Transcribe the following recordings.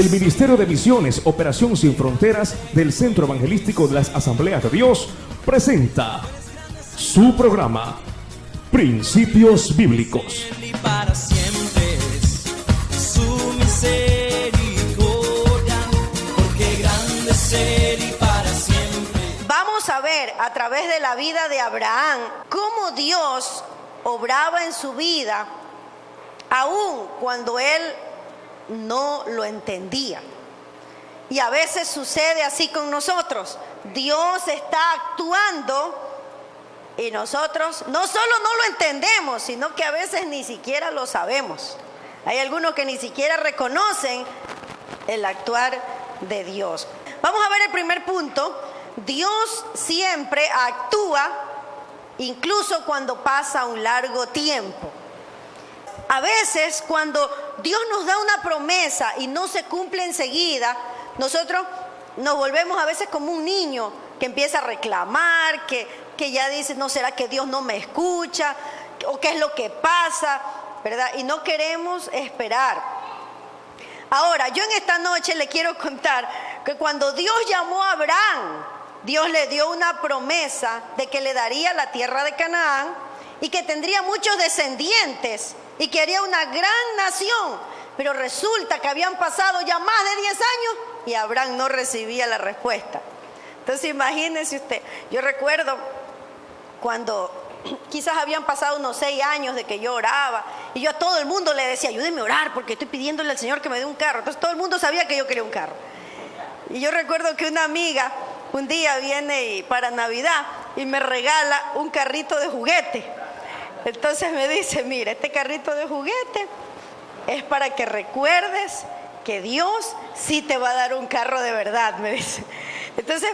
El Ministerio de Misiones, Operación Sin Fronteras del Centro Evangelístico de las Asambleas de Dios presenta su programa Principios Bíblicos. Para siempre es su misericordia, porque grande es Él y para siempre. Vamos a ver a través de la vida de Abraham cómo Dios obraba en su vida, aun cuando él no lo entendía. Y a veces sucede así con nosotros. Dios está actuando y nosotros no solo no lo entendemos, sino que a veces ni siquiera lo sabemos. Hay algunos que ni siquiera reconocen el actuar de Dios. Vamos a ver el primer punto. Dios siempre actúa incluso cuando pasa un largo tiempo. A veces cuando Dios nos da una promesa y no se cumple enseguida, nosotros nos volvemos a veces como un niño que empieza a reclamar, que ya dice, no, ¿será que Dios no me escucha? ¿O qué es lo que pasa? ¿Verdad? Y no queremos esperar. Ahora, yo en esta noche le quiero contar que cuando Dios llamó a Abraham, Dios le dio una promesa de que le daría la tierra de Canaán y que tendría muchos descendientes y que haría una gran nación. Pero resulta que habían pasado ya más de 10 años y Abraham no recibía la respuesta. Entonces imagínense usted, yo recuerdo cuando quizás habían pasado unos 6 años de que yo oraba y yo a todo el mundo le decía, ayúdeme a orar porque estoy pidiéndole al Señor que me dé un carro. Entonces todo el mundo sabía que yo quería un carro. Y yo recuerdo que una amiga un día viene para Navidad y me regala un carrito de juguete. Entonces me dice, mira, este carrito de juguete es para que recuerdes que Dios sí te va a dar un carro de verdad, me dice. Entonces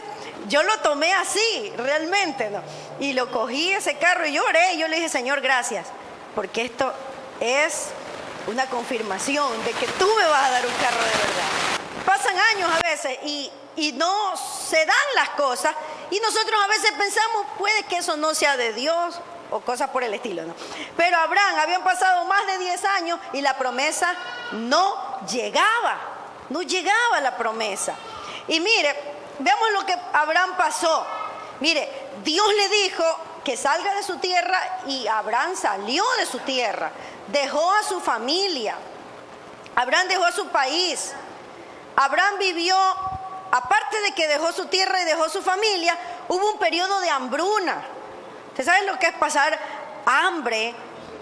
yo lo tomé así, realmente, ¿no? Y lo cogí ese carro y lloré. Y yo le dije, Señor, gracias, porque esto es una confirmación de que tú me vas a dar un carro de verdad. Pasan años a veces y no se dan las cosas y nosotros a veces pensamos, puede que eso no sea de Dios o cosas por el estilo, ¿no? Pero Abraham, habían pasado más de 10 años y la promesa no llegaba la promesa. Y mire, veamos lo que Abraham pasó. Mire, Dios le dijo que salga de su tierra y Abraham salió de su tierra, dejó a su familia, Abraham dejó a su país. Abraham vivió, aparte de que dejó su tierra y dejó su familia, hubo un periodo de hambruna. ¿Ustedes saben lo que es pasar hambre?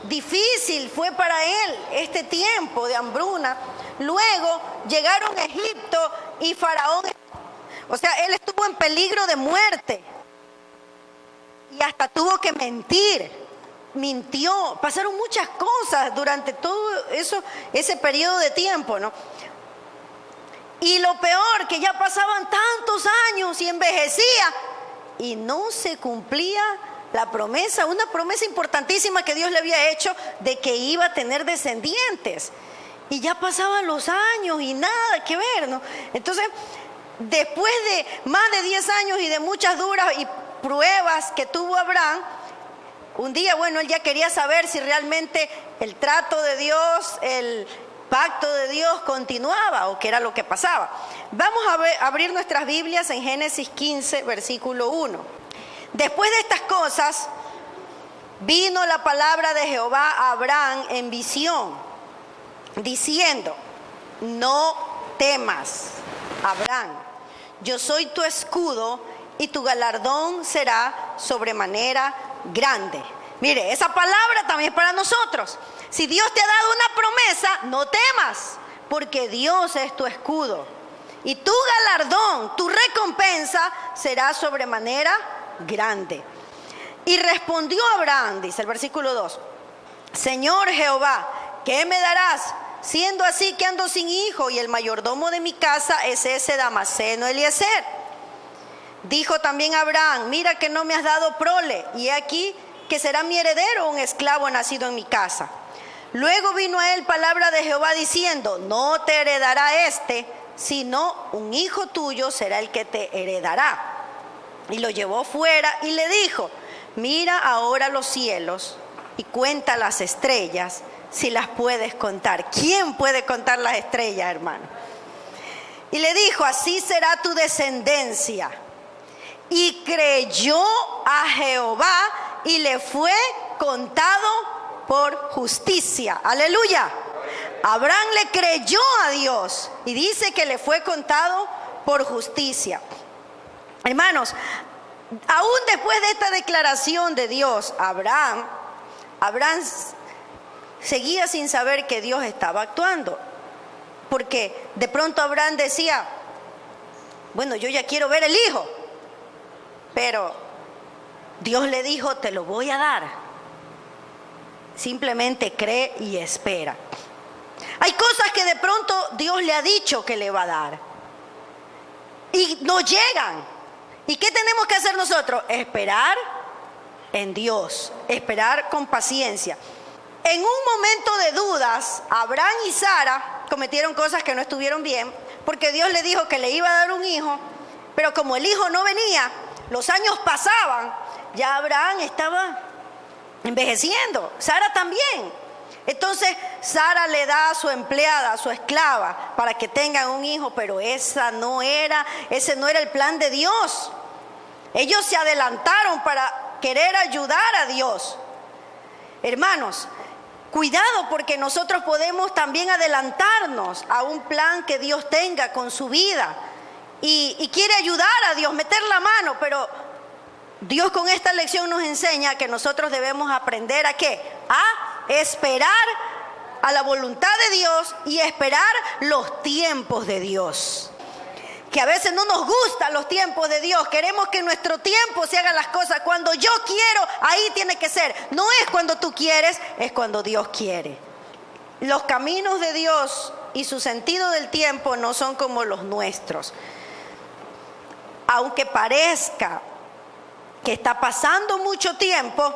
Difícil fue para él este tiempo de hambruna. Luego llegaron a Egipto y Faraón, o sea, él estuvo en peligro de muerte. Y hasta tuvo que mentir. Mintió. Pasaron muchas cosas durante todo eso, ese periodo de tiempo, ¿no? Y lo peor, que ya pasaban tantos años y envejecía y no se cumplía la promesa, una promesa importantísima que Dios le había hecho de que iba a tener descendientes. Y ya pasaban los años y nada que ver, ¿no? Entonces, después de más de 10 años y de muchas duras y pruebas que tuvo Abraham, un día, bueno, él ya quería saber si realmente el trato de Dios, el pacto de Dios continuaba o qué era lo que pasaba. Vamos a abrir nuestras Biblias en Génesis 15, versículo 1. Después de estas cosas, vino la palabra de Jehová a Abraham en visión, diciendo, no temas, Abraham, yo soy tu escudo y tu galardón será sobremanera grande. Mire, esa palabra también es para nosotros. Si Dios te ha dado una promesa, no temas, porque Dios es tu escudo. Y tu galardón, tu recompensa, será sobremanera grande. Y respondió Abraham, dice el versículo 2, Señor Jehová, ¿qué me darás? Siendo así que ando sin hijo y el mayordomo de mi casa es ese Damaseno Eliezer. Dijo también Abraham, mira que no me has dado prole, y he aquí que será mi heredero un esclavo nacido en mi casa. Luego vino a él palabra de Jehová diciendo, no te heredará sino un hijo tuyo será el que te heredará. Y lo llevó fuera y le dijo, mira ahora los cielos y cuenta las estrellas, si las puedes contar. ¿Quién puede contar las estrellas, hermano? Y le dijo, así será tu descendencia. Y creyó a Jehová y le fue contado por justicia. Aleluya. Abraham le creyó a Dios y dice que le fue contado por justicia. Hermanos, aún después de esta declaración de Dios, Abraham seguía sin saber que Dios estaba actuando. Porque de pronto Abraham decía, bueno, yo ya quiero ver el hijo. Pero Dios le dijo, te lo voy a dar. Simplemente cree y espera. Hay cosas que de pronto Dios le ha dicho que le va a dar. Y no llegan. ¿Y qué tenemos que hacer nosotros? Esperar en Dios. Esperar con paciencia. En un momento de dudas, Abraham y Sara cometieron cosas que no estuvieron bien, porque Dios le dijo que le iba a dar un hijo, pero como el hijo no venía, los años pasaban, ya Abraham estaba envejeciendo, Sara también. Entonces Sara le da a su empleada, a su esclava, para que tengan un hijo, pero ese no era el plan de Dios. Ellos se adelantaron para querer ayudar a Dios. Hermanos, cuidado, porque nosotros podemos también adelantarnos a un plan que Dios tenga con su vida y quiere ayudar a Dios, meter la mano, pero Dios con esta lección nos enseña que nosotros debemos aprender ¿a qué? A esperar a la voluntad de Dios y esperar los tiempos de Dios. Que a veces no nos gustan los tiempos de Dios. Queremos que en nuestro tiempo se hagan las cosas. Cuando yo quiero, ahí tiene que ser. No es cuando tú quieres, es cuando Dios quiere. Los caminos de Dios y su sentido del tiempo no son como los nuestros. Aunque parezca que está pasando mucho tiempo,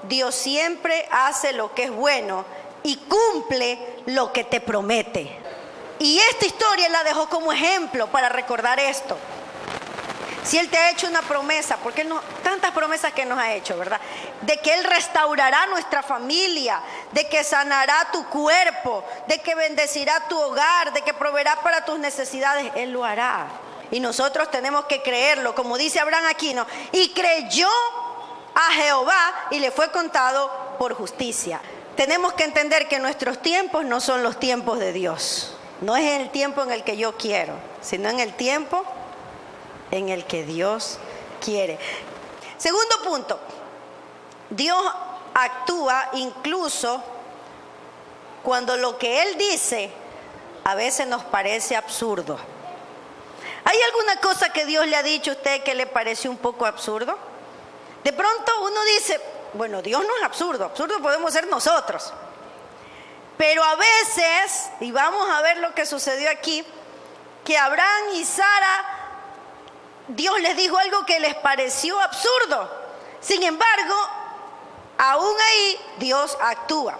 Dios siempre hace lo que es bueno y cumple lo que te promete. Y esta historia la dejó como ejemplo para recordar esto. Si Él te ha hecho una promesa, porque Él no, tantas promesas que nos ha hecho, ¿verdad? De que Él restaurará nuestra familia, de que sanará tu cuerpo, de que bendecirá tu hogar, de que proveerá para tus necesidades, Él lo hará. Y nosotros tenemos que creerlo, como dice Abraham aquí, ¿no? Y creyó a Jehová y le fue contado por justicia. Tenemos que entender que nuestros tiempos no son los tiempos de Dios. No es el tiempo en el que yo quiero, sino en el tiempo en el que Dios quiere. Segundo punto, Dios actúa incluso cuando lo que Él dice a veces nos parece absurdo. ¿Hay alguna cosa que Dios le ha dicho a usted que le pareció un poco absurdo? De pronto uno dice, bueno, Dios no es absurdo, absurdo podemos ser nosotros. Pero a veces, y vamos a ver lo que sucedió aquí, que Abraham y Sara, Dios les dijo algo que les pareció absurdo. Sin embargo, aún ahí Dios actúa.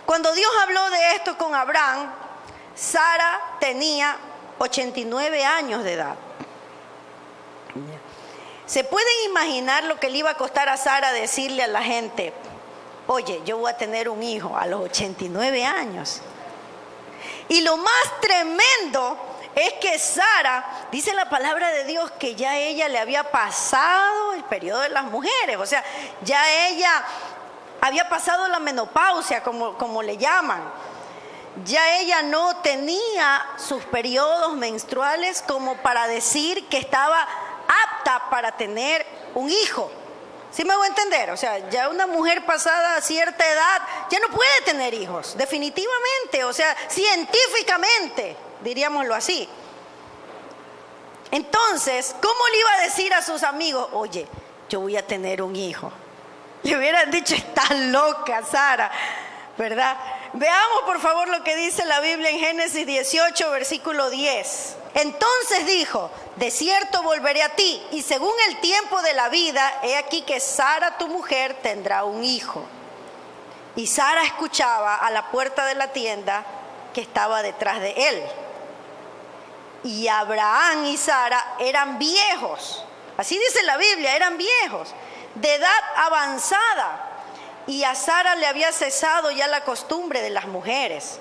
Cuando Dios habló de esto con Abraham, Sara tenía 89 años de edad. ¿Se pueden imaginar lo que le iba a costar a Sara decirle a la gente, oye, yo voy a tener un hijo a los 89 años? Y lo más tremendo es que Sara, dice la palabra de Dios, que ya ella le había pasado el periodo de las mujeres. O sea, ya ella había pasado la menopausia, como le llaman. Ya ella no tenía sus periodos menstruales como para decir que estaba apta para tener un hijo. ¿Sí me voy a entender? O sea, ya una mujer pasada a cierta edad ya no puede tener hijos, definitivamente. O sea, científicamente, diríamoslo así. Entonces, ¿cómo le iba a decir a sus amigos, oye, yo voy a tener un hijo? Le hubieran dicho, estás loca, Sara, ¿verdad? Veamos por favor lo que dice la Biblia en Génesis 18, versículo 10. Entonces dijo, de cierto volveré a ti, y según el tiempo de la vida, he aquí que Sara tu mujer tendrá un hijo. Y Sara escuchaba a la puerta de la tienda que estaba detrás de él. Y Abraham y Sara eran viejos, así dice la Biblia, eran viejos, de edad avanzada. Y a Sara le había cesado ya la costumbre de las mujeres.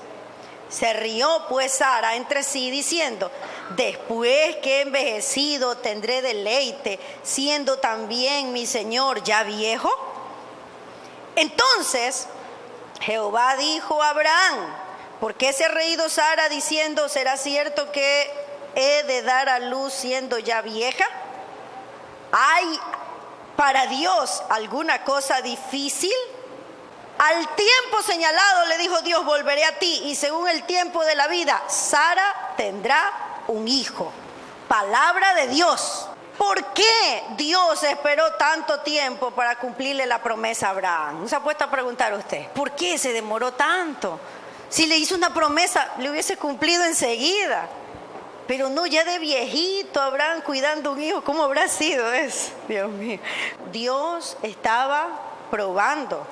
Se rió pues Sara entre sí diciendo: después que he envejecido tendré deleite, siendo también mi señor ya viejo. Entonces Jehová dijo a Abraham: ¿por qué se ha reído Sara diciendo: ¿será cierto que he de dar a luz siendo ya vieja? ¿Hay para Dios alguna cosa difícil? Al tiempo señalado, le dijo Dios, volveré a ti, y según el tiempo de la vida, Sara tendrá un hijo. Palabra de Dios. ¿Por qué Dios esperó tanto tiempo para cumplirle la promesa a Abraham? ¿No se ha puesto a preguntar usted? ¿Por qué se demoró tanto? Si le hizo una promesa, le hubiese cumplido enseguida. Pero no, ya de viejito, Abraham cuidando un hijo. ¿Cómo habrá sido eso? Dios mío. Dios estaba probando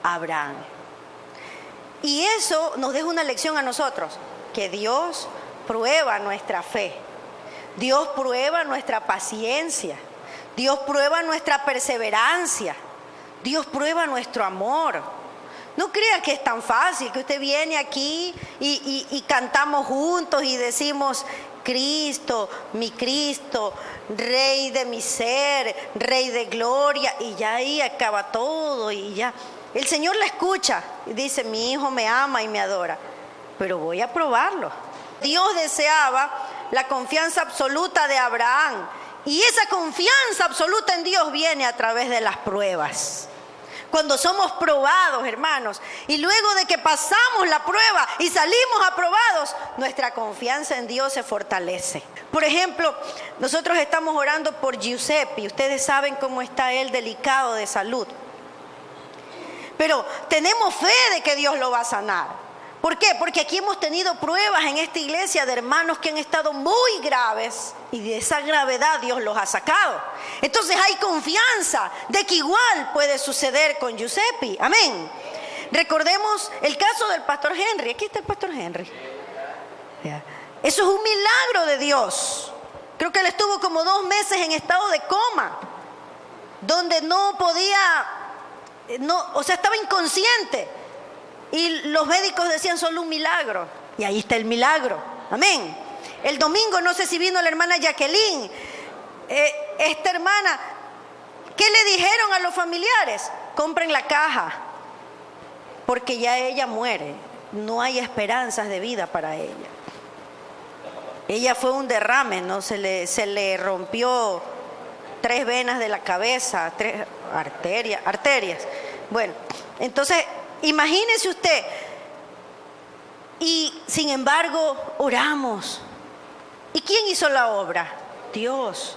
a Abraham. Y eso nos deja una lección a nosotros, que Dios prueba nuestra fe. Dios prueba nuestra paciencia. Dios prueba nuestra perseverancia. Dios prueba nuestro amor. No crea que es tan fácil, que usted viene aquí y cantamos juntos y decimos: Cristo, Rey de mi ser, Rey de gloria, y ya ahí acaba todo y ya. El Señor la escucha y dice: mi hijo me ama y me adora, pero voy a probarlo. Dios deseaba la confianza absoluta de Abraham, y esa confianza absoluta en Dios viene a través de las pruebas. Cuando somos probados, hermanos, y luego de que pasamos la prueba y salimos aprobados, nuestra confianza en Dios se fortalece. Por ejemplo, nosotros estamos orando por Giuseppe. Ustedes saben cómo está él, delicado de salud. Pero tenemos fe de que Dios lo va a sanar. ¿Por qué? Porque aquí hemos tenido pruebas en esta iglesia de hermanos que han estado muy graves, y de esa gravedad Dios los ha sacado. Entonces hay confianza de que igual puede suceder con Giuseppe. Amén. Recordemos el caso del pastor Henry. Aquí está el pastor Henry. Eso es un milagro de Dios. Creo que él estuvo como 2 meses en estado de coma, donde no podía, estaba inconsciente. Y los médicos decían: solo un milagro. Y ahí está el milagro. Amén. El domingo, no sé si vino la hermana Jacqueline. Esta hermana, ¿qué le dijeron a los familiares? Compren la caja, porque ya ella muere. No hay esperanzas de vida para ella. Ella fue un derrame, ¿no? Se le rompió 3 venas de la cabeza, 3 arterias. Bueno, entonces imagínese usted. Y sin embargo, oramos. ¿Y quién hizo la obra? Dios.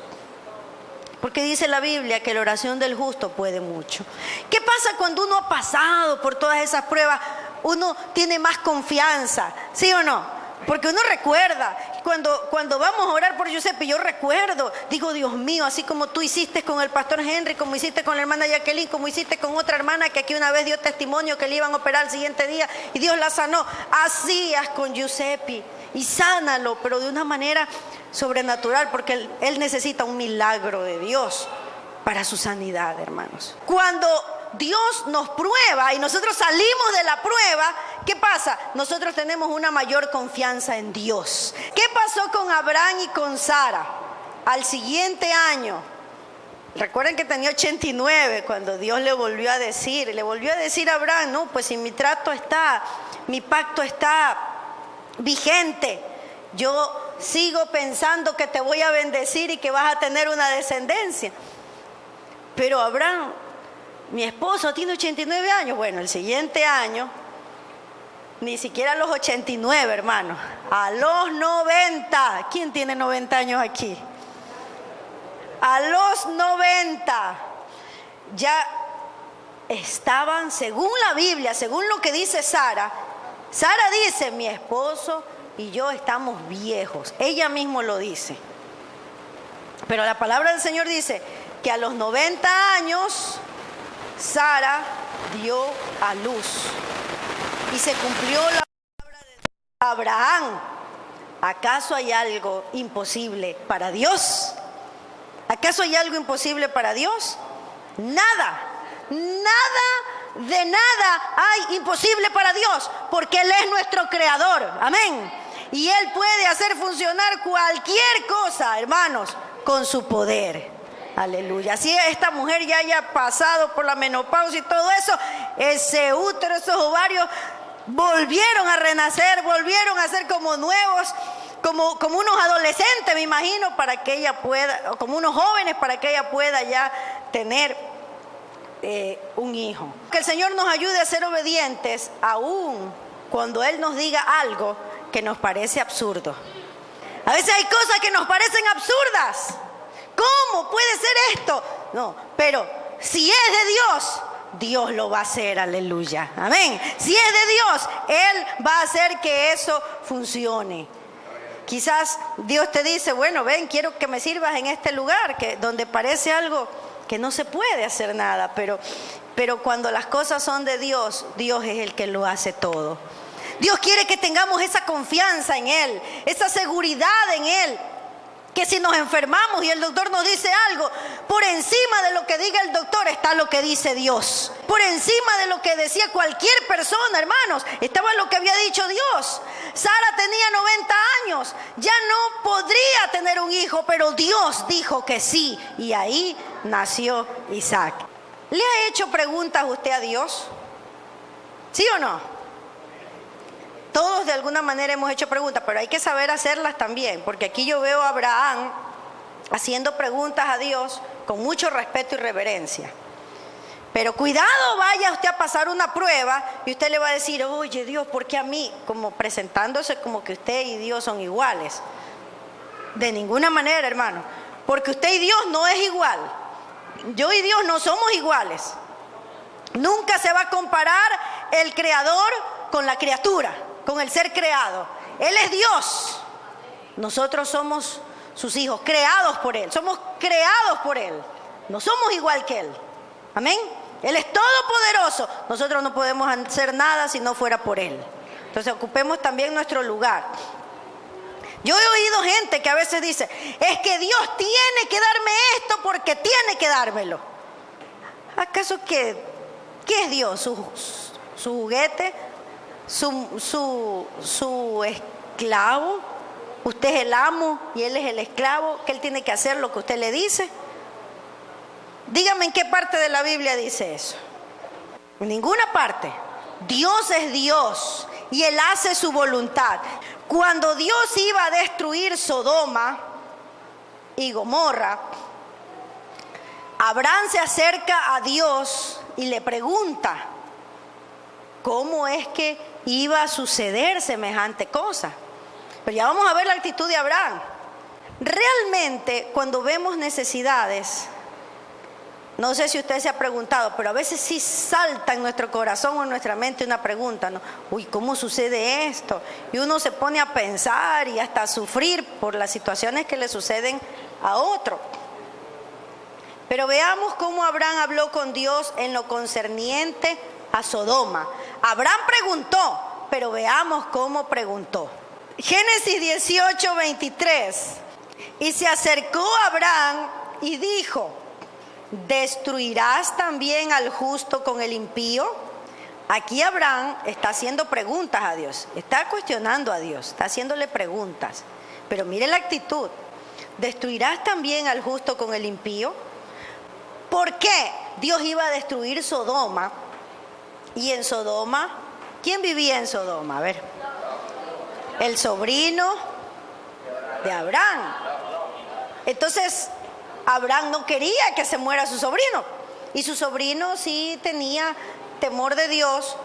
Porque dice la Biblia que la oración del justo puede mucho. ¿Qué pasa cuando uno ha pasado por todas esas pruebas? Uno tiene más confianza, ¿sí o no? Porque uno recuerda, cuando vamos a orar por Giuseppe, yo recuerdo, digo: Dios mío, así como tú hiciste con el pastor Henry, como hiciste con la hermana Jacqueline, como hiciste con otra hermana que aquí una vez dio testimonio que le iban a operar el siguiente día y Dios la sanó, así haz con Giuseppe y sánalo, pero de una manera sobrenatural, porque él necesita un milagro de Dios para su sanidad, hermanos. Cuando Dios nos prueba y nosotros salimos de la prueba, ¿qué pasa? Nosotros tenemos una mayor confianza en Dios. ¿Qué pasó con Abraham y con Sara? Al siguiente año, recuerden que tenía 89 cuando Dios le volvió a decir a Abraham: no, pues si mi trato está, mi pacto está vigente, yo sigo pensando que te voy a bendecir y que vas a tener una descendencia. Pero Abraham, mi esposo, tiene 89 años. Bueno, el siguiente año, ni siquiera a los 89, hermano, a los 90. ¿Quién tiene 90 años aquí? A los 90 ya estaban, según la Biblia, según lo que dice Sara. Sara dice: mi esposo y yo estamos viejos. Ella mismo lo dice. Pero la palabra del Señor dice que a los 90 años Sara dio a luz y se cumplió la palabra de Abraham. ¿Acaso hay algo imposible para Dios? ¿Acaso hay algo imposible para Dios? Nada, nada de nada hay imposible para Dios, porque Él es nuestro creador. Amén. Y Él puede hacer funcionar cualquier cosa, hermanos, con su poder. Aleluya. Si esta mujer ya haya pasado por la menopausia y todo eso, ese útero, esos ovarios volvieron a renacer, volvieron a ser como nuevos, como unos adolescentes, me imagino, para que ella pueda, o como unos jóvenes, para que ella pueda ya tener un hijo. Que el Señor nos ayude a ser obedientes, aún cuando Él nos diga algo que nos parece absurdo. A veces hay cosas que nos parecen absurdas. ¿Cómo puede ser esto? No, pero si es de Dios, Dios lo va a hacer, aleluya, amén. Si es de Dios, Él va a hacer que eso funcione. Quizás Dios te dice, bueno, ven, quiero que me sirvas en este lugar, donde parece algo que no se puede hacer nada, pero cuando las cosas son de Dios, Dios es el que lo hace todo. Dios quiere que tengamos esa confianza en Él, esa seguridad en Él. Que si nos enfermamos y el doctor nos dice algo, por encima de lo que diga el doctor está lo que dice Dios. Por encima de lo que decía cualquier persona, hermanos, estaba lo que había dicho Dios. Sara tenía 90 años, ya no podría tener un hijo, pero Dios dijo que sí, y ahí nació Isaac. ¿Le ha hecho preguntas usted a Dios? ¿Sí o no? Todos de alguna manera hemos hecho preguntas, pero hay que saber hacerlas también, porque aquí yo veo a Abraham haciendo preguntas a Dios con mucho respeto y reverencia. Pero cuidado, vaya usted a pasar una prueba y usted le va a decir, oye Dios, ¿por qué a mí? Como presentándose como que usted y Dios son iguales. De ninguna manera, hermano, porque usted y Dios no es igual. Yo y Dios no somos iguales. Nunca se va a comparar el creador con la criatura, con el ser creado. Él es Dios. Nosotros somos sus hijos, creados por Él. Somos creados por Él. No somos igual que Él. Amén. Él es todopoderoso. Nosotros no podemos hacer nada si no fuera por Él. Entonces ocupemos también nuestro lugar. Yo he oído gente que a veces dice, es que Dios tiene que darme esto porque tiene que dármelo. ¿Acaso qué es Dios? ¿Su juguete? ¿Su esclavo? ¿Usted es el amo y Él es el esclavo? ¿Que Él tiene que hacer lo que usted le dice? Dígame en qué parte de la Biblia dice eso. En ninguna parte. Dios es Dios y Él hace su voluntad. Cuando Dios iba a destruir Sodoma y Gomorra, Abraham se acerca a Dios y le pregunta, ¿cómo es que iba a suceder semejante cosa? Pero ya vamos a ver la actitud de Abraham. Realmente, cuando vemos necesidades, no sé si usted se ha preguntado, pero a veces sí salta en nuestro corazón o en nuestra mente una pregunta, ¿no? Uy, ¿cómo sucede esto? Y uno se pone a pensar y hasta a sufrir por las situaciones que le suceden a otro. Pero veamos cómo Abraham habló con Dios en lo concerniente a Sodoma. Abraham preguntó, pero veamos cómo preguntó. Génesis 18, 23. Y se acercó Abraham y dijo, ¿destruirás también al justo con el impío? Aquí Abraham está haciendo preguntas a Dios, está cuestionando a Dios, está haciéndole preguntas. Pero mire la actitud. ¿Destruirás también al justo con el impío? ¿Por qué Dios iba a destruir Sodoma? Y en Sodoma, ¿quién vivía en Sodoma? A ver. El sobrino de Abraham. Entonces, Abraham no quería que se muera su sobrino. Y su sobrino sí tenía temor de Dios,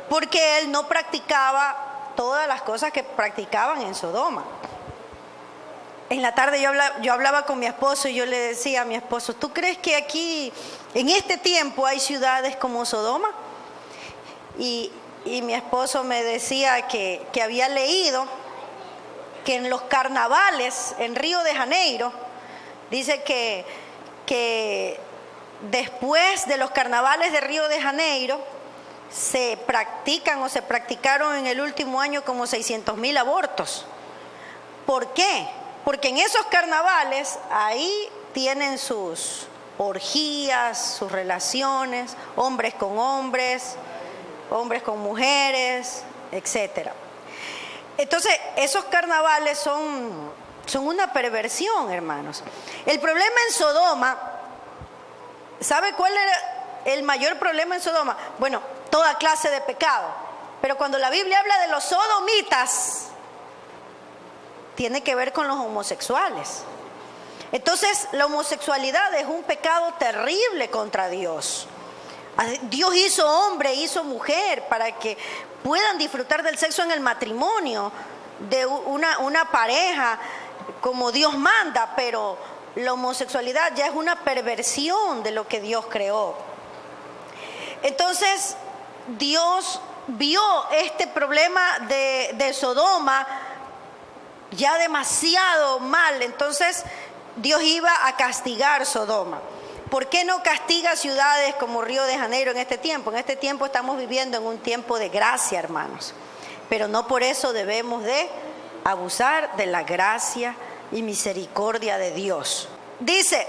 porque él no practicaba todas las cosas que practicaban en Sodoma. En la tarde yo hablaba con mi esposo y yo le decía a mi esposo, ¿tú crees que aquí, en este tiempo, hay ciudades como Sodoma? Y mi esposo me decía que había leído que en los carnavales en Río de Janeiro, dice que después de los carnavales de Río de Janeiro, se practican o se practicaron en el último año como 600,000 abortos. ¿Por qué? Porque en esos carnavales ahí tienen sus orgías, sus relaciones, hombres con hombres, hombres con mujeres, etc. Entonces, esos carnavales son una perversión, hermanos. El problema en Sodoma, ¿sabe cuál era el mayor problema en Sodoma? Bueno, toda clase de pecado. Pero cuando la Biblia habla de los sodomitas, tiene que ver con los homosexuales. Entonces, la homosexualidad es un pecado terrible contra Dios. Dios hizo hombre, hizo mujer para que puedan disfrutar del sexo en el matrimonio, de una pareja como Dios manda, pero la homosexualidad ya es una perversión de lo que Dios creó. Entonces, Dios vio este problema de Sodoma ya demasiado mal, entonces Dios iba a castigar Sodoma. ¿Por qué no castiga ciudades como Río de Janeiro en este tiempo? En este tiempo estamos viviendo en un tiempo de gracia, hermanos, pero no por eso debemos de abusar de la gracia y misericordia de Dios. Dice,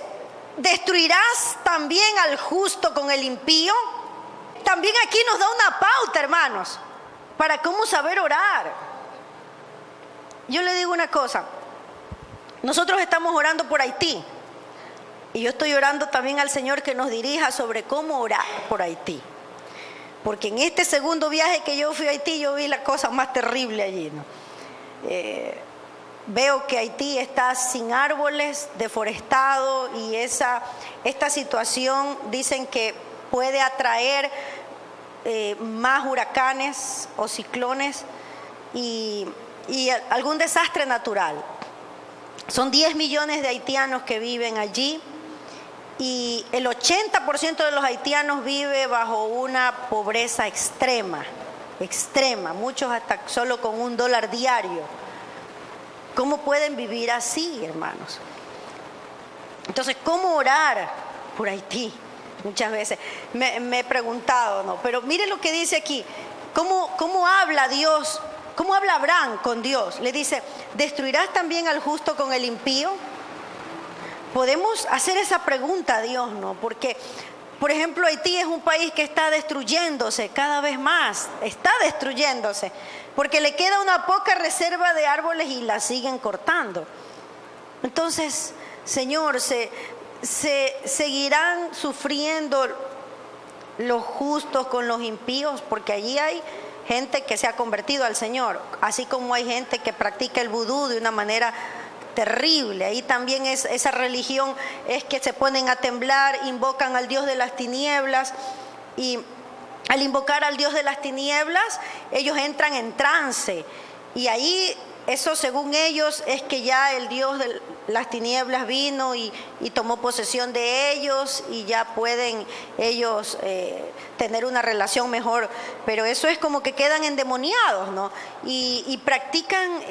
¿destruirás también al justo con el impío? También aquí nos da una pauta, hermanos, para cómo saber orar. Yo le digo una cosa, nosotros estamos orando por Haití, y yo estoy orando también al Señor que nos dirija sobre cómo orar por Haití. Porque en este segundo viaje que yo fui a Haití, yo vi la cosa más terrible allí, ¿no? Veo que Haití está sin árboles, deforestado, y esta situación dicen que puede atraer más huracanes o ciclones y algún desastre natural. Son 10 millones de haitianos que viven allí, y el 80% de los haitianos vive bajo una pobreza extrema, muchos hasta solo con $1 diario. ¿Cómo pueden vivir así, hermanos? Entonces, ¿cómo orar por Haití? Muchas veces me he preguntado, ¿no? Pero mire lo que dice aquí, ¿cómo habla Dios? ¿Cómo habla Abraham con Dios? Le dice, ¿destruirás también al justo con el impío? Podemos hacer esa pregunta a Dios, ¿no? Porque, por ejemplo, Haití es un país que está destruyéndose cada vez más, está destruyéndose, porque le queda una poca reserva de árboles y la siguen cortando. Entonces, Señor, se seguirán sufriendo los justos con los impíos, porque allí hay gente que se ha convertido al Señor, así como hay gente que practica el vudú de una manera terrible. Ahí también esa religión es que se ponen a temblar, invocan al Dios de las tinieblas, y al invocar al Dios de las tinieblas ellos entran en trance, y ahí eso, según ellos, es que ya el Dios de las tinieblas vino y tomó posesión de ellos, y ya pueden ellos tener una relación mejor. Pero eso es como que quedan endemoniados, ¿no? Y practican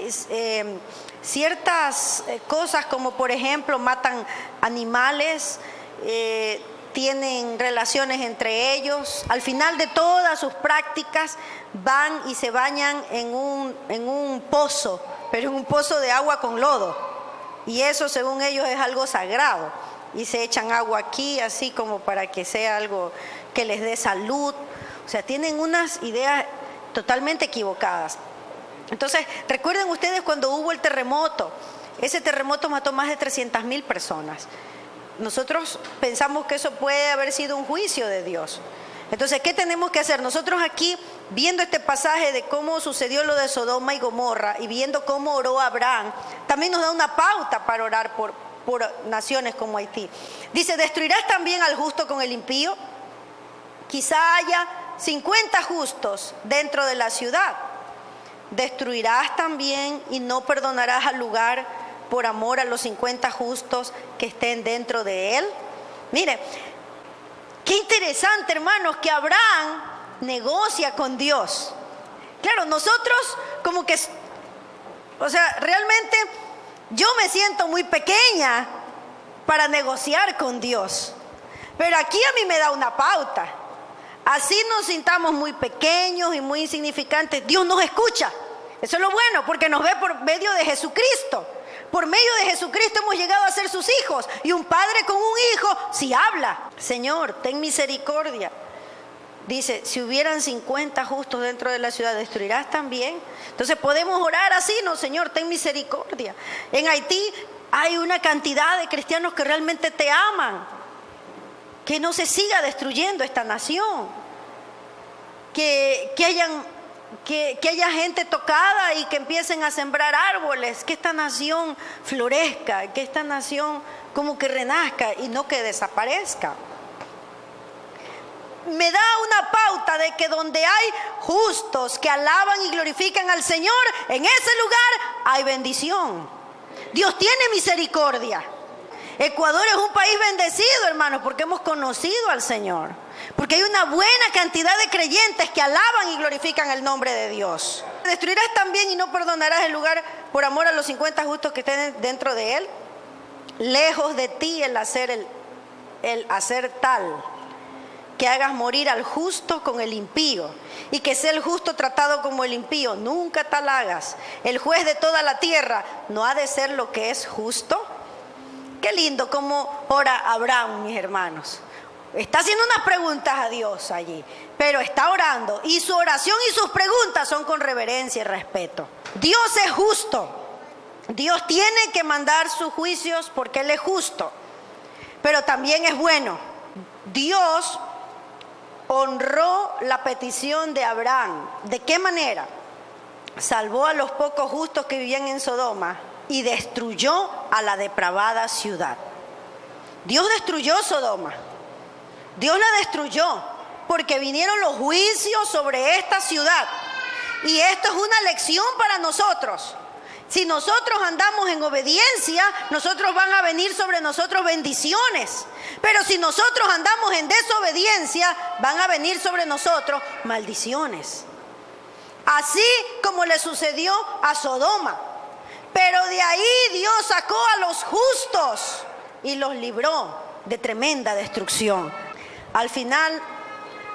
ciertas cosas, como por ejemplo matan animales, tienen relaciones entre ellos. Al final de todas sus prácticas van y se bañan en un pozo, pero en un pozo de agua con lodo, y eso según ellos es algo sagrado, y se echan agua aquí así como para que sea algo que les dé salud. O sea, tienen unas ideas totalmente equivocadas. Entonces, recuerden ustedes cuando hubo el terremoto, ese terremoto mató más de 300,000 personas. Nosotros pensamos que eso puede haber sido un juicio de Dios. Entonces, ¿qué tenemos que hacer? Nosotros aquí, viendo este pasaje de cómo sucedió lo de Sodoma y Gomorra, y viendo cómo oró Abraham, también nos da una pauta para orar por naciones como Haití. Dice, ¿destruirás también al justo con el impío? Quizá haya 50 justos dentro de la ciudad. ¿Destruirás también y no perdonarás al lugar por amor a los 50 justos que estén dentro de él? Mire, qué interesante, hermanos, que Abraham negocia con Dios. Claro, nosotros como que, o sea, realmente yo me siento muy pequeña para negociar con Dios, pero aquí a mí me da una pauta. Así nos sintamos muy pequeños y muy insignificantes, Dios nos escucha. Eso es lo bueno, porque nos ve por medio de Jesucristo. Por medio de Jesucristo hemos llegado a ser sus hijos. Y un padre con un hijo sí habla. Señor, ten misericordia. Dice, si hubieran 50 justos dentro de la ciudad, ¿destruirás también? Entonces podemos orar así, no, Señor, ten misericordia. En Haití hay una cantidad de cristianos que realmente te aman. Que no se siga destruyendo esta nación. Que haya gente tocada y que empiecen a sembrar árboles. Que esta nación florezca, que esta nación como que renazca y no que desaparezca. Me da una pauta de que donde hay justos que alaban y glorifican al Señor, en ese lugar hay bendición. Dios tiene misericordia. Ecuador es un país bendecido, hermanos, porque hemos conocido al Señor. Porque hay una buena cantidad de creyentes que alaban y glorifican el nombre de Dios. ¿Destruirás también y no perdonarás el lugar por amor a los 50 justos que estén dentro de él? Lejos de ti el hacer tal que hagas morir al justo con el impío, y que sea el justo tratado como el impío. Nunca tal hagas. El juez de toda la tierra no ha de ser lo que es justo. Qué lindo como ora Abraham, mis hermanos. Está haciendo unas preguntas a Dios allí, pero está orando, y su oración y sus preguntas son con reverencia y respeto. Dios es justo. Dios tiene que mandar sus juicios porque Él es justo, pero también es bueno. Dios honró la petición de Abraham. ¿De qué manera? Salvó a los pocos justos que vivían en Sodoma y destruyó a la depravada ciudad. Dios destruyó Sodoma. Dios la destruyó porque vinieron los juicios sobre esta ciudad. Y esto es una lección para nosotros. Si nosotros andamos en obediencia, nosotros van a venir sobre nosotros bendiciones. Pero si nosotros andamos en desobediencia, van a venir sobre nosotros maldiciones. Así como le sucedió a Sodoma. Pero de ahí Dios sacó a los justos y los libró de tremenda destrucción. Al final,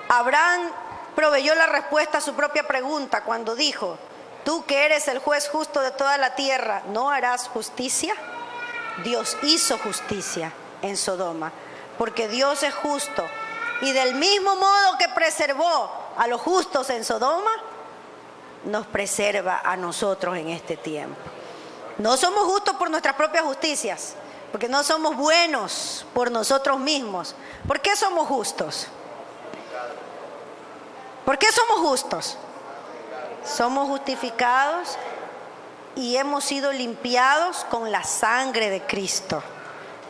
Abraham proveyó la respuesta a su propia pregunta cuando dijo: tú que eres el juez justo de toda la tierra, ¿no harás justicia? Dios hizo justicia en Sodoma, porque Dios es justo. Y del mismo modo que preservó a los justos en Sodoma, nos preserva a nosotros en este tiempo. No somos justos por nuestras propias justicias, porque no somos buenos por nosotros mismos. ¿Por qué somos justos? ¿Por qué somos justos? Somos justificados y hemos sido limpiados con la sangre de Cristo.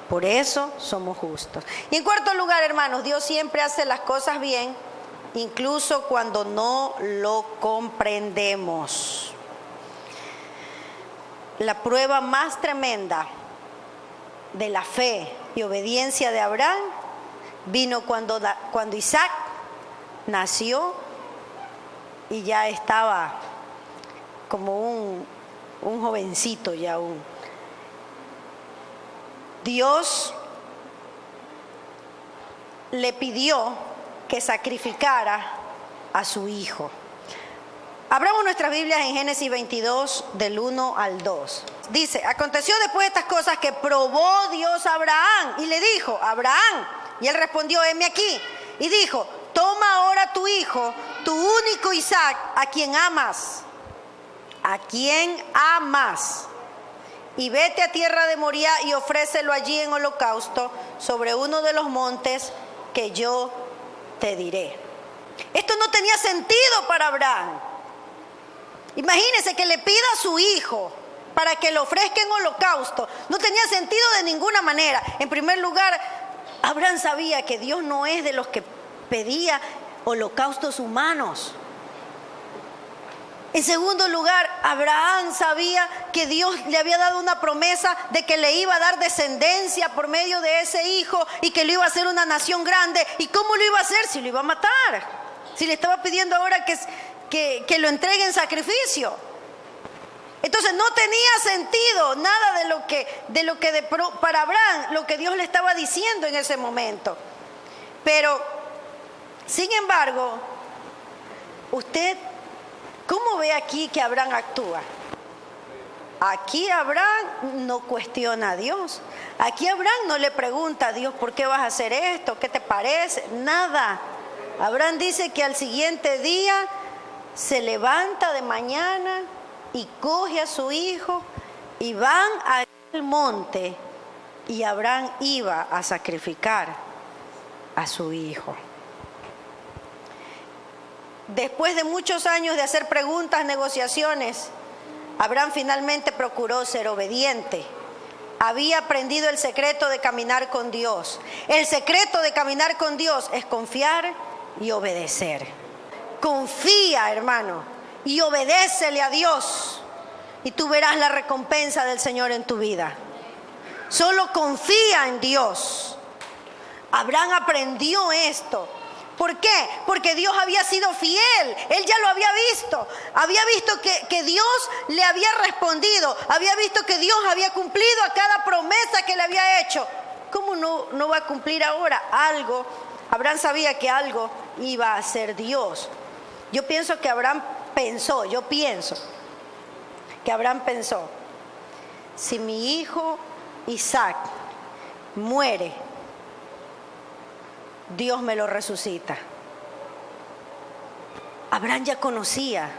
Por eso somos justos. Y en cuarto lugar, hermanos, Dios siempre hace las cosas bien, incluso cuando no lo comprendemos. La prueba más tremenda de la fe y obediencia de Abraham vino cuando Isaac nació y ya estaba como un jovencito ya aún. Dios le pidió que sacrificara a su hijo. Abramos nuestras Biblias en Génesis 22, del 1 al 2. Dice: aconteció después de estas cosas que probó Dios a Abraham y le dijo: Abraham. Y él respondió: heme aquí. Y dijo: toma ahora tu hijo, tu único Isaac, a quien amas, y vete a tierra de Moriah y ofrécelo allí en holocausto sobre uno de los montes que yo te diré. Esto no tenía sentido para Abraham. Imagínese que le pida a su hijo para que lo ofrezca en holocausto. No tenía sentido de ninguna manera. En primer lugar, Abraham sabía que Dios no es de los que pedía holocaustos humanos. En segundo lugar, Abraham sabía que Dios le había dado una promesa de que le iba a dar descendencia por medio de ese hijo y que lo iba a hacer una nación grande. ¿Y cómo lo iba a hacer? Si lo iba a matar. Si le estaba pidiendo ahora que lo entregue en sacrificio. Entonces no tenía sentido nada para Abraham lo que Dios le estaba diciendo en ese momento. Pero, sin embargo, usted, ¿cómo ve aquí que Abraham actúa? aquí Abraham no cuestiona a Dios. Aquí Abraham no le pregunta a Dios, ¿por qué vas a hacer esto? ¿Qué te parece? Nada. Abraham dice que al siguiente día se levanta de mañana y coge a su hijo y van al monte, y Abraham iba a sacrificar a su hijo. Después de muchos años de hacer preguntas, negociaciones, Abraham finalmente procuró ser obediente. Había aprendido el secreto de caminar con Dios. El secreto de caminar con Dios es confiar y obedecer. Confía, hermano, y obedécele a Dios, y tú verás la recompensa del Señor en tu vida. Solo confía en Dios. Abraham aprendió esto. ¿Por qué? Porque Dios había sido fiel. Él ya lo había visto. Había visto que Dios le había respondido. Había visto que Dios había cumplido a cada promesa que le había hecho. ¿Cómo no va a cumplir ahora algo? Abraham sabía que algo iba a hacer Dios. Yo pienso que Abraham pensó, si mi hijo Isaac muere, Dios me lo resucita. Abraham ya conocía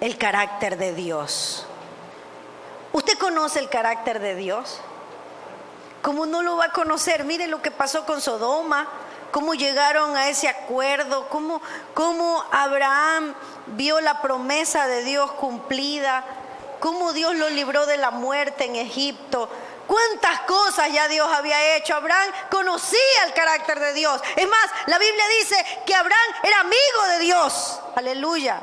el carácter de Dios. ¿Usted conoce el carácter de Dios? ¿Cómo no lo va a conocer? Mire lo que pasó con Sodoma, cómo llegaron a ese acuerdo, cómo Abraham vio la promesa de Dios cumplida, cómo Dios lo libró de la muerte en Egipto. Cuántas cosas ya Dios había hecho. Abraham conocía el carácter de Dios. Es más, la Biblia dice que Abraham era amigo de Dios. Aleluya.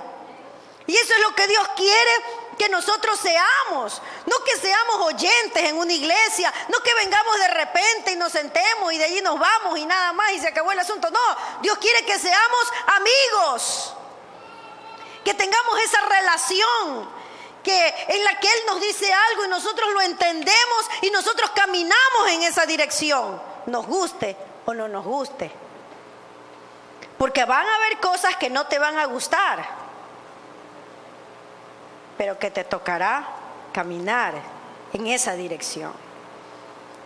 Y eso es lo que Dios quiere que nosotros seamos. No que seamos oyentes en una iglesia, no que vengamos de repente y nos sentemos y de allí nos vamos y nada más y se acabó el asunto. No, Dios quiere que seamos amigos, que tengamos esa relación en la que Él nos dice algo y nosotros lo entendemos y nosotros caminamos en esa dirección, nos guste o no nos guste. Porque van a haber cosas que no te van a gustar, pero que te tocará caminar en esa dirección.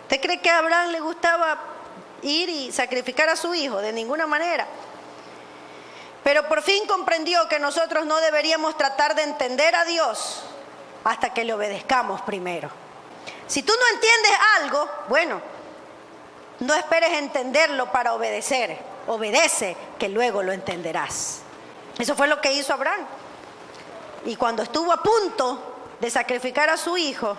¿Usted cree que a Abraham le gustaba ir y sacrificar a su hijo? De ninguna manera. Pero por fin comprendió que nosotros no deberíamos tratar de entender a Dios hasta que le obedezcamos primero. Si tú no entiendes algo, bueno, no esperes entenderlo para obedecer. Obedece, que luego lo entenderás. Eso fue lo que hizo Abraham. Y cuando estuvo a punto de sacrificar a su hijo,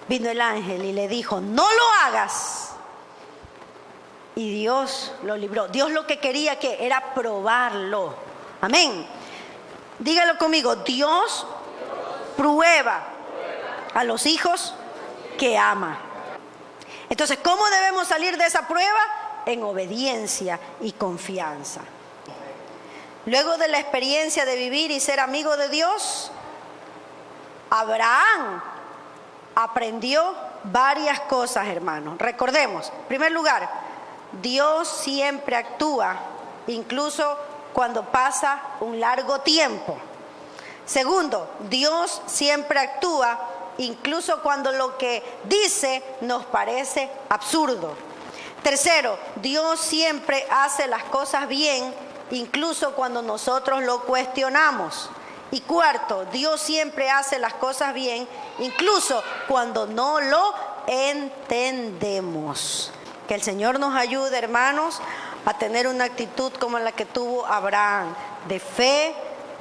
vino el ángel y le dijo, no lo hagas. Y Dios lo libró. Dios lo que quería que era probarlo. Amén. Dígalo conmigo. Dios prueba a los hijos que ama. Entonces, ¿cómo debemos salir de esa prueba? En obediencia y confianza. Luego de la experiencia de vivir y ser amigo de Dios, Abraham aprendió varias cosas, hermanos. Recordemos, en primer lugar, Dios siempre actúa, incluso cuando pasa un largo tiempo. Segundo, Dios siempre actúa, incluso cuando lo que dice nos parece absurdo. Tercero, Dios siempre hace las cosas bien, incluso cuando nosotros lo cuestionamos. Y cuarto, Dios siempre hace las cosas bien, incluso cuando no lo entendemos. Que el Señor nos ayude, hermanos, a tener una actitud como la que tuvo Abraham, de fe,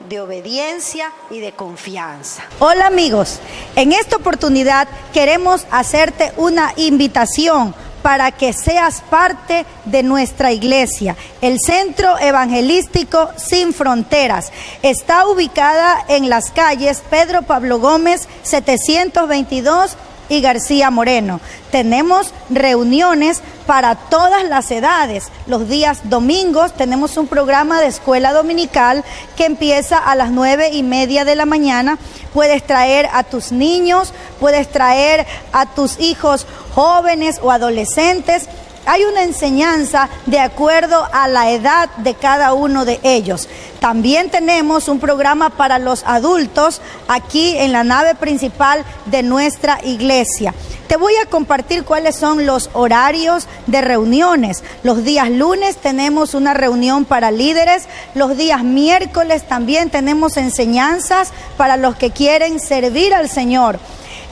de obediencia y de confianza. Hola amigos, en esta oportunidad queremos hacerte una invitación para que seas parte de nuestra iglesia, el Centro Evangelístico Sin Fronteras. Está ubicada en las calles Pedro Pablo Gómez 722 y García Moreno. Tenemos reuniones para todas las edades. Los días domingos tenemos un programa de escuela dominical que empieza a las 9:30 de la mañana. Puedes traer a tus niños, puedes traer a tus hijos jóvenes o adolescentes hay una enseñanza de acuerdo a la edad de cada uno de ellos. También tenemos un programa para los adultos aquí en la nave principal de nuestra iglesia. Te voy a compartir cuáles son los horarios de reuniones. Los días lunes tenemos una reunión para líderes. Los días miércoles también tenemos enseñanzas para los que quieren servir al Señor.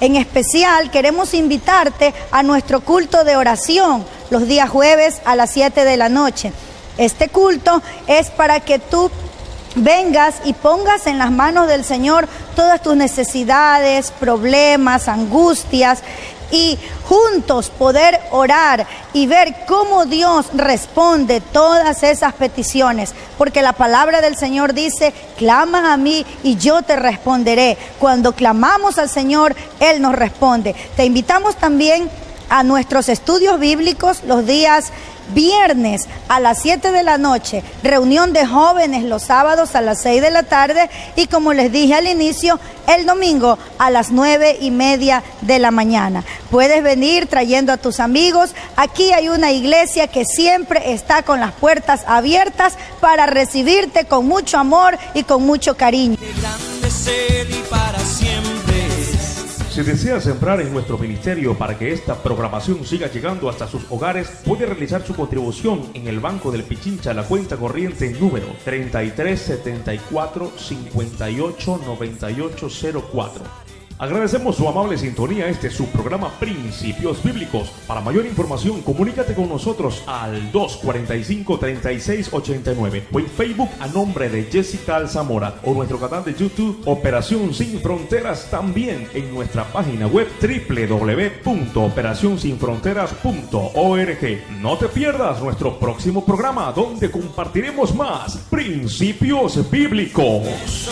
En especial queremos invitarte a nuestro culto de oración los días jueves a las 7 de la noche. Este culto es para que tú vengas y pongas en las manos del Señor todas tus necesidades, problemas, angustias, y juntos poder orar y ver cómo Dios responde todas esas peticiones, porque la palabra del Señor dice: clama a mí y yo te responderé. Cuando clamamos al Señor, Él nos responde. Te invitamos también a nuestros estudios bíblicos los días viernes a las 7 de la noche, reunión de jóvenes los sábados a las 6 de la tarde y, como les dije al inicio, el domingo a las 9:30 de la mañana. Puedes venir trayendo a tus amigos. Aquí hay una iglesia que siempre está con las puertas abiertas para recibirte con mucho amor y con mucho cariño. Qué grande es Él y para siempre. Si desea sembrar en nuestro ministerio para que esta programación siga llegando hasta sus hogares, puede realizar su contribución en el Banco del Pichincha, la cuenta corriente número 3374589804. Agradecemos su amable sintonía. Este es su programa Principios Bíblicos. Para mayor información, comunícate con nosotros al 245-3689 o en Facebook a nombre de Jessica Alzamora, o nuestro canal de YouTube Operación Sin Fronteras, también en nuestra página web www.operacionsinfronteras.org. No te pierdas nuestro próximo programa, donde compartiremos más Principios Bíblicos.